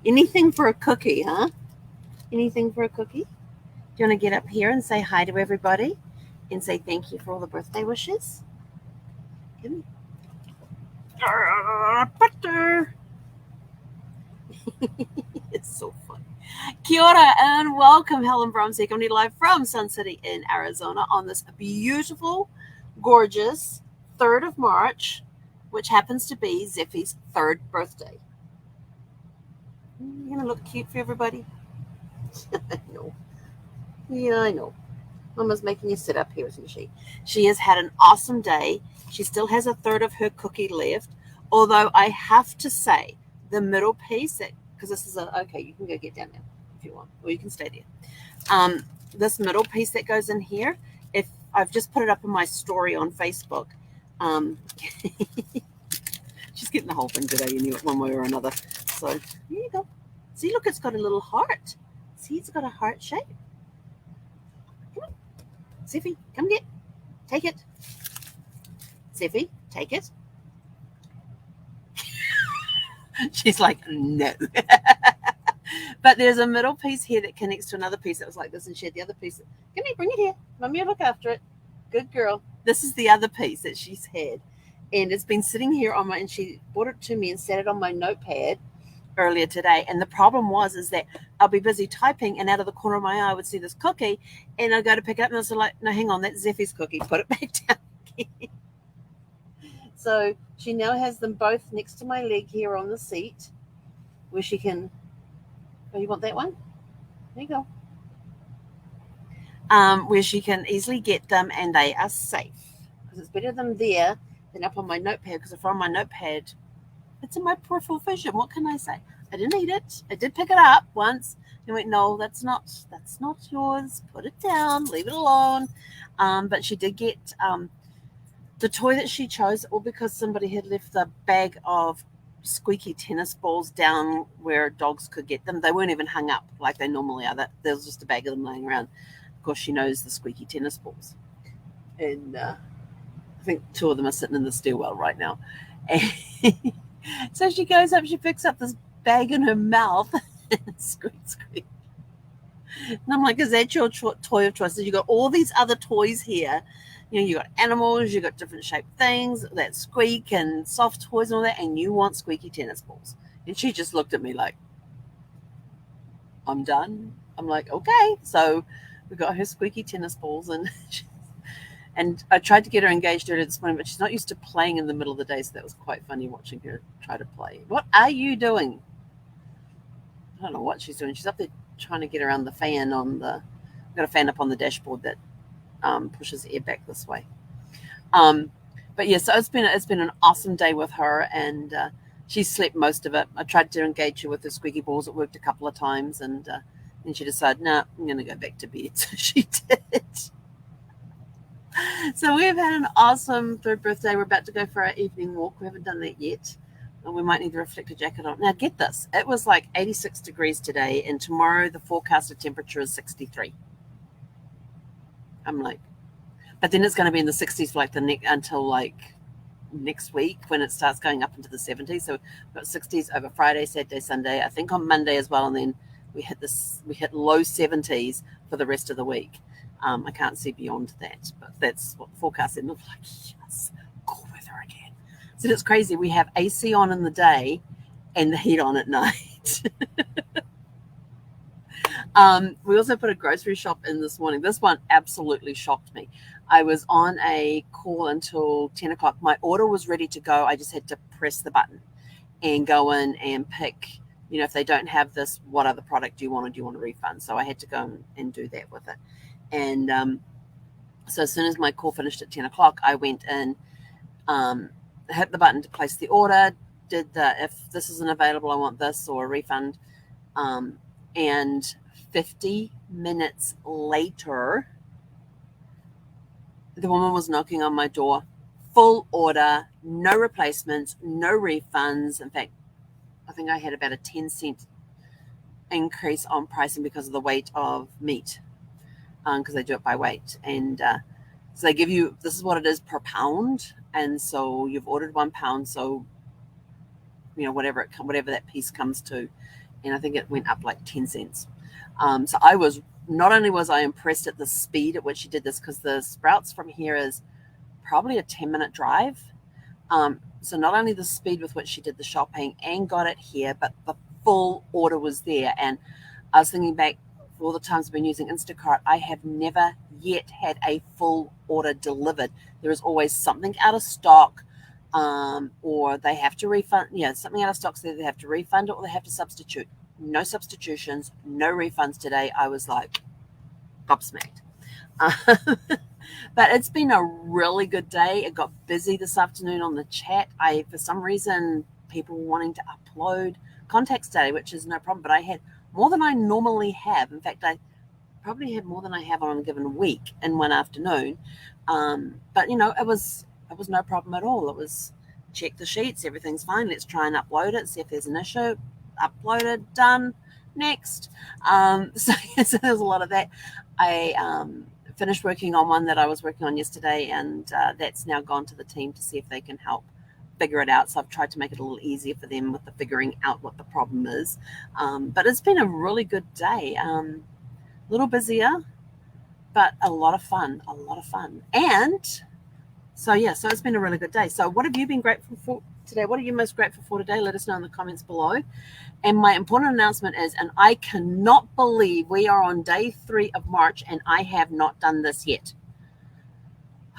Anything for a cookie, huh? Anything for a cookie? Do you want to get up here and say hi to everybody and say thank you for all the birthday wishes? Give me butter. It's so funny. Kia ora and welcome, Helen Brahms, coming live from Sun City in Arizona on this beautiful, gorgeous 3rd of March, which happens to be Zephy's 3rd birthday. You gonna look cute for everybody? I know. Yeah, I know. Mama's making you sit up here, isn't she? She has had an awesome day. She still has a third of her cookie left. Although I have to say, the middle piece, because this is okay, you can go get down there if you want, or you can stay there. This middle piece that goes in here, if I've just put it up in my story on Facebook. Um, she's getting the whole thing today, you knew it one way or another. So here you go. See, look, it's got a little heart. See, it's got a heart shape. Come on, Zephy, come get, take it. Zephy, take it. She's like, no. But there's a middle piece here that connects to another piece that was like this, and she had the other piece. Come here, bring it here. Mommy will look after it. Good girl. This is the other piece that she's had. And it's been sitting here on my, and she brought it to me and set it on my notepad earlier today. And the problem is that I'll be busy typing, and out of the corner of my eye, I would see this cookie, and I go to pick it up, and I was like, no, hang on, that's Zephy's cookie. Put it back down again. So she now has them both next to my leg here on the seat, where she can. Oh, you want that one? There you go. Where she can easily get them and they are safe. Because it's better than there than up on my notepad. Because if on my notepad, it's in my peripheral vision. What can I say? I didn't eat it. I did pick it up once. And went, no, that's not yours. Put it down. Leave it alone. But she did get the toy that she chose, all because somebody had left the bag of squeaky tennis balls down where dogs could get them. They weren't even hung up like they normally are. There was just a bag of them laying around. Of course, she knows the squeaky tennis balls. And I think 2 of them are sitting in the stairwell right now. And so she goes up, she picks up this bag in her mouth and squeak, squeak. And I'm like, is that your toy of choice? You got all these other toys here. You know, you got animals, you got different shaped things that squeak and soft toys and all that, and you want squeaky tennis balls. And she just looked at me like, I'm done. I'm like, okay. So we got her squeaky tennis balls, and I tried to get her engaged earlier this morning, but she's not used to playing in the middle of the day, so that was quite funny watching her try to play. What are you doing? I don't know what she's doing. She's up there trying to get around the fan on the. I've got a fan up on the dashboard that pushes air back this way. Um, but yeah, so it's been an awesome day with her, and she slept most of it. I tried to engage her with the squeaky balls. It worked a couple of times, and then she decided, no, I'm going to go back to bed. So she did. So we've had an awesome 3rd birthday. We're about to go for our evening walk. We haven't done that yet. And we might need the reflector jacket on. Now, get this. It was like 86 degrees today, and tomorrow the forecasted temperature is 63. I'm like, but then it's going to be in the 60s for like until like next week when it starts going up into the 70s. So we've got 60s over Friday, Saturday, Sunday. I think on Monday as well, and then we hit low 70s for the rest of the week. I can't see beyond that, but that's what the forecast said. And I'm like, yes, cool weather again. So it's crazy. We have AC on in the day and the heat on at night. We also put a grocery shop in this morning. This one absolutely shocked me. I was on a call until 10 o'clock. My order was ready to go. I just had to press the button and go in and pick, if they don't have this, what other product do you want, or do you want a refund? So I had to go and do that with it. And so as soon as my call finished at 10 o'clock, I went in, hit the button to place the order, if this isn't available, I want this or a refund. And 50 minutes later, the woman was knocking on my door, full order, no replacements, no refunds. In fact, I think I had about a 10-cent increase on pricing because of the weight of meat, because they do it by weight. And so they give you, this is what it is per pound. And so you've ordered 1 pound. So whatever that piece comes to. And I think it went up like 10 cents. So I was, not only was I impressed at the speed at which she did this, because the Sprouts from here is probably a 10-minute drive. So not only the speed with which she did the shopping and got it here, but the full order was there. And I was thinking back, all the times I've been using Instacart, I have never yet had a full order delivered. There is always something out of stock, or they have to refund, something out of stock, so they have to refund it or they have to substitute. No substitutions, no refunds today. I was like gobsmacked. But it's been a really good day. It got busy this afternoon on the chat. For some reason, people were wanting to upload contacts today, which is no problem, but I had more than I normally have. In fact, I probably had more than I have on a given week in one afternoon. But it was no problem at all. It was check the sheets, everything's fine. Let's try and upload it, see if there's an issue. Uploaded, done, next. So there's a lot of that. I finished working on one that I was working on yesterday, and that's now gone to the team to see if they can help figure it out. So I've tried to make it a little easier for them with the figuring out what the problem is. But it's been a really good day. A little busier, but a lot of fun. And so it's been a really good day. So what have you been grateful for today? What are you most grateful for today? Let us know in the comments below. And my important announcement is, and I cannot believe we are on day 3 of March and I have not done this yet.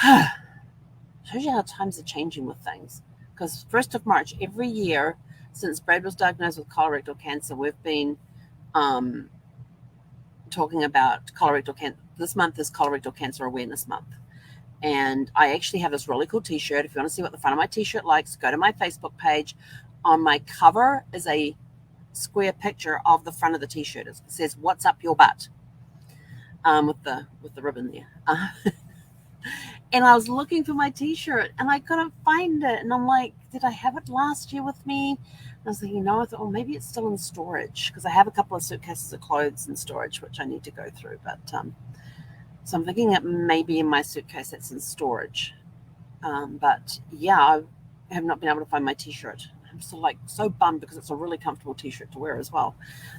Shows you how times are changing with things. Because 1st of March, every year since Brad was diagnosed with colorectal cancer, we've been talking about colorectal cancer. This month is Colorectal Cancer Awareness Month. And I actually have this really cool t-shirt. If you want to see what the front of my t-shirt likes, go to my Facebook page. On my cover is a square picture of the front of the t-shirt. It says, "What's up your butt?" With the ribbon there. And I was looking for my t-shirt and I couldn't find it. And I'm like, did I have it last year with me? And I was thinking, no, I thought, well, maybe it's still in storage, because I have a couple of suitcases of clothes in storage, which I need to go through. But so I'm thinking it may be in my suitcase that's in storage. But yeah, I have not been able to find my t-shirt. I'm still so bummed, because it's a really comfortable t-shirt to wear as well.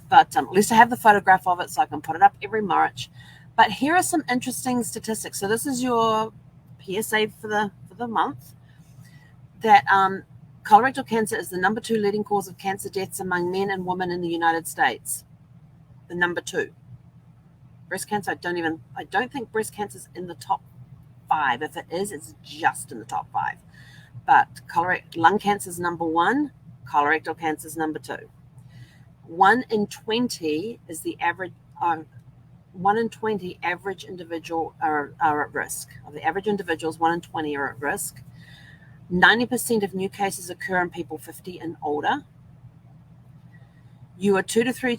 But at least I have the photograph of it, so I can put it up every March. But here are some interesting statistics. So this is your PSA for the month. That colorectal cancer is the number 2 leading cause of cancer deaths among men and women in the United States. The number 2. Breast cancer, I don't think breast cancer is in the top 5. If it is, it's just in the top 5. But lung cancer is number 1. Colorectal cancer is number 2. 1 in 20 is the average. 1 in 20 average individual are at risk. Of the average individuals, 1 in 20 are at risk. 90% of new cases occur in people 50 and older. You are 2 to 3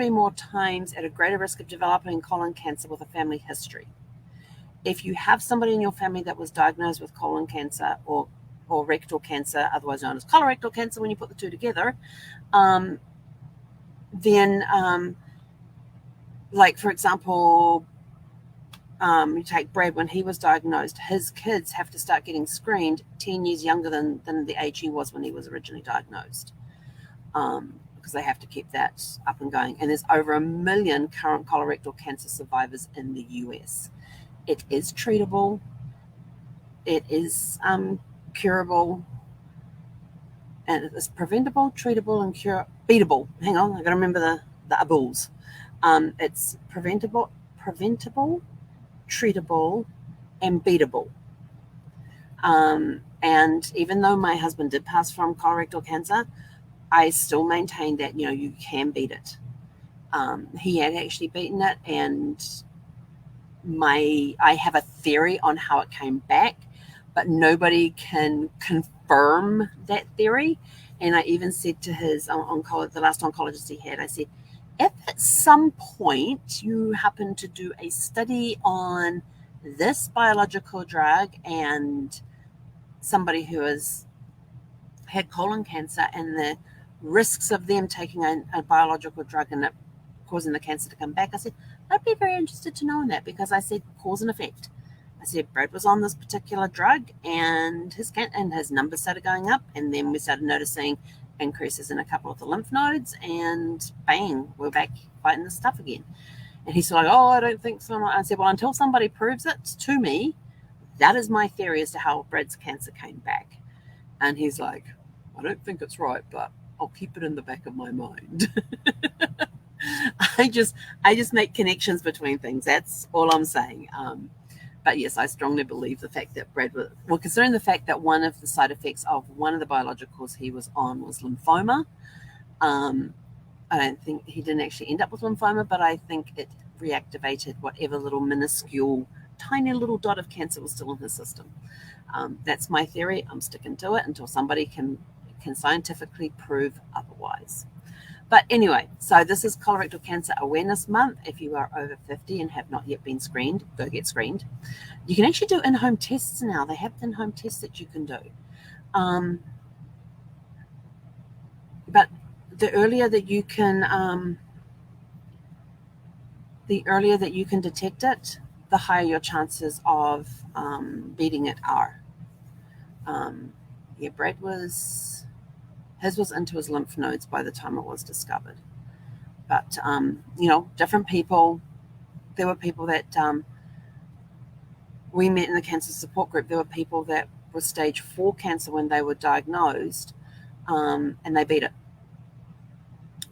more times at a greater risk of developing colon cancer with a family history. If you have somebody in your family that was diagnosed with colon cancer or rectal cancer, otherwise known as colorectal cancer, when you put the two together, then like, for example, you take Brad, when he was diagnosed, his kids have to start getting screened 10 years younger than the age he was when he was originally diagnosed, because they have to keep that up and going. And there's over 1 million current colorectal cancer survivors in the US. It is treatable. It is curable. And it is preventable, treatable, and beatable. Hang on, I've got to remember the abuls. It's preventable, treatable, and beatable. And even though my husband did pass from colorectal cancer, I still maintain that, you can beat it. He had actually beaten it, and I have a theory on how it came back, but nobody can confirm that theory. And I even said to his the last oncologist he had, I said, if at some point you happen to do a study on this biological drug and somebody who has had colon cancer and the risks of them taking a biological drug and it causing the cancer to come back, I said, I'd be very interested to know that, because I said cause and effect. I said Brad was on this particular drug, and his numbers started going up, and then we started noticing increases in a couple of the lymph nodes, and bang, we're back fighting this stuff again. And he's like, oh, I don't think so. I said, well, until somebody proves it to me, that is my theory as to how Brad's cancer came back. And he's like, I don't think it's right, but I'll keep it in the back of my mind. I just make connections between things. That's all I'm saying. But yes, I strongly believe the fact that Brad was, well, considering the fact that one of the side effects of one of the biologicals he was on was lymphoma. I don't think he didn't actually end up with lymphoma, but I think it reactivated whatever little minuscule, tiny little dot of cancer was still in his system. That's my theory. I'm sticking to it until somebody can scientifically prove otherwise. But anyway, so this is Colorectal Cancer Awareness Month. If you are over 50 and have not yet been screened, go get screened. You can actually do in-home tests now. They have in-home tests that you can do. But the earlier that you can detect it, the higher your chances of beating it are. Brad his was into his lymph nodes by the time it was discovered. But different people. There were people that we met in the cancer support group. There were people that were stage 4 cancer when they were diagnosed, and they beat it.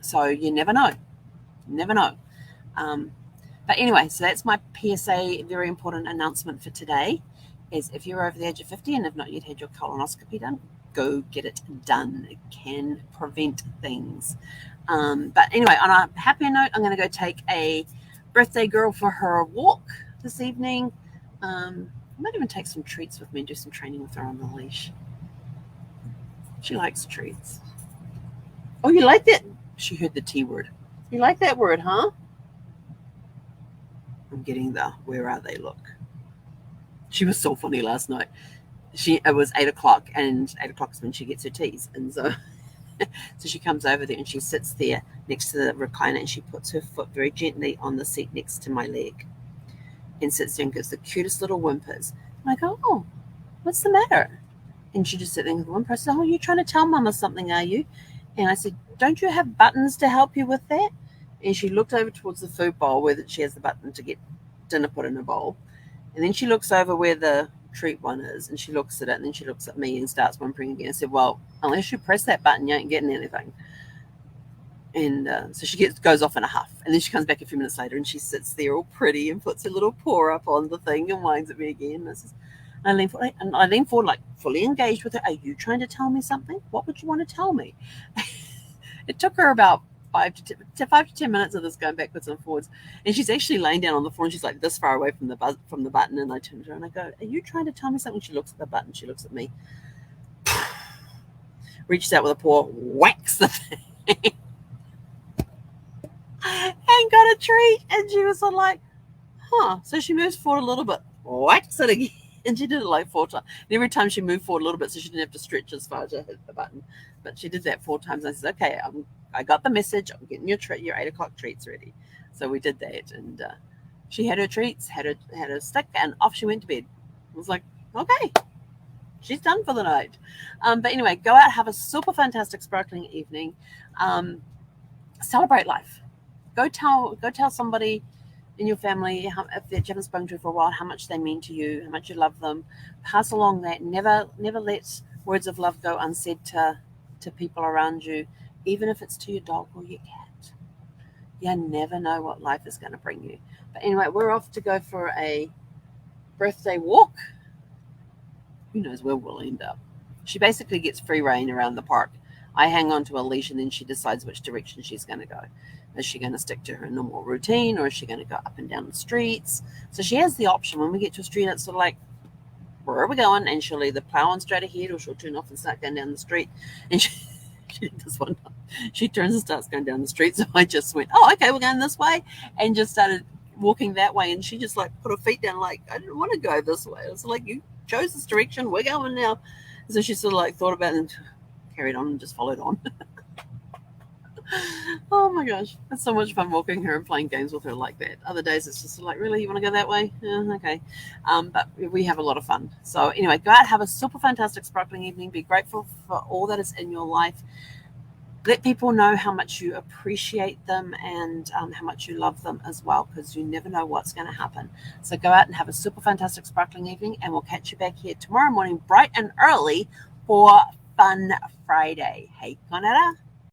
So you never know. But anyway, so that's my PSA, very important announcement for today, is if you're over the age of 50 and have not yet had your colonoscopy done, go get it done. It can prevent things. But anyway, on a happier note, I'm going to go take a birthday girl for her walk this evening. I might even take some treats with me and do some training with her on the leash. She likes treats. Oh, you like that? She heard the T word. You like that word, huh? I'm getting the where are they look. She was so funny last night. It was 8 o'clock, and 8 o'clock is when she gets her teas. And so she comes over there and she sits there next to the recliner, and she puts her foot very gently on the seat next to my leg and sits there and gives the cutest little whimpers. And I go, oh, what's the matter? And she just sits there with the whimper. I said, oh, you're trying to tell Mama something, are you? And I said, don't you have buttons to help you with that? And she looked over towards the food bowl where she has the button to get dinner put in a bowl. And then she looks over where the treat one is, and she looks at it, and then she looks at me and starts whimpering again. I said, well, unless you press that button, you ain't getting anything. And so she goes off in a huff, and then she comes back a few minutes later, and she sits there all pretty and puts her little paw up on the thing and whines at me again. And I lean forward, like fully engaged with her. Are you trying to tell me something? What would you want to tell me? It took her about 5 to 10 minutes of this going backwards and forwards, and she's actually laying down on the floor, and she's like this far away from the button. And I turn to her and I go, are you trying to tell me something? She looks at the button, she looks at me, reaches out with a paw, whacks the thing, and got a treat. And she was sort of like, huh. So she moves forward a little bit, whacks it again, and she did it like 4 times. And every time she moved forward a little bit, so she didn't have to stretch as far to hit the button. But she did that 4 times. And I said, okay, I got the message. I'm getting your 8 o'clock treats ready. So we did that, and she had her treats, had her stick, and off she went to bed. I was like, okay, she's done for the night. But anyway, go out, have a super fantastic, sparkling evening. Celebrate life. Go tell somebody in your family, if they haven't spoken to you for a while, how much they mean to you, how much you love them. Pass along that. Never let words of love go unsaid to people around you, even if it's to your dog or your cat. You never know what life is going to bring you. But anyway, we're off to go for a birthday walk. Who knows where we'll end up. She basically gets free rein around the park. I hang on to a leash, and then she decides which direction she's going to go. Is she going to stick to her normal routine, or is she going to go up and down the streets? So she has the option. When we get to a street, it's sort of like, where are we going? And she'll either plow on straight ahead, or she'll turn off and start going down the street. And she did this one time. She turns and starts going down the street. So I just went, oh, okay, we're going this way, and just started walking that way. And she just like put her feet down, like, I didn't want to go this way. It was like, you chose this direction, we're going now. So she sort of like thought about it and carried on and just followed on. Oh my gosh, it's so much fun walking her and playing games with her like that. Other days it's just like, really, you want to go that way? Yeah, okay. But we have a lot of fun. So anyway, go out, have a super fantastic sparkling evening. Be grateful for all that is in your life. Let people know how much you appreciate them and how much you love them as well, because you never know what's going to happen. So go out and have a super fantastic sparkling evening, and we'll catch you back here tomorrow morning bright and early for Fun Friday. Hey, Conetta.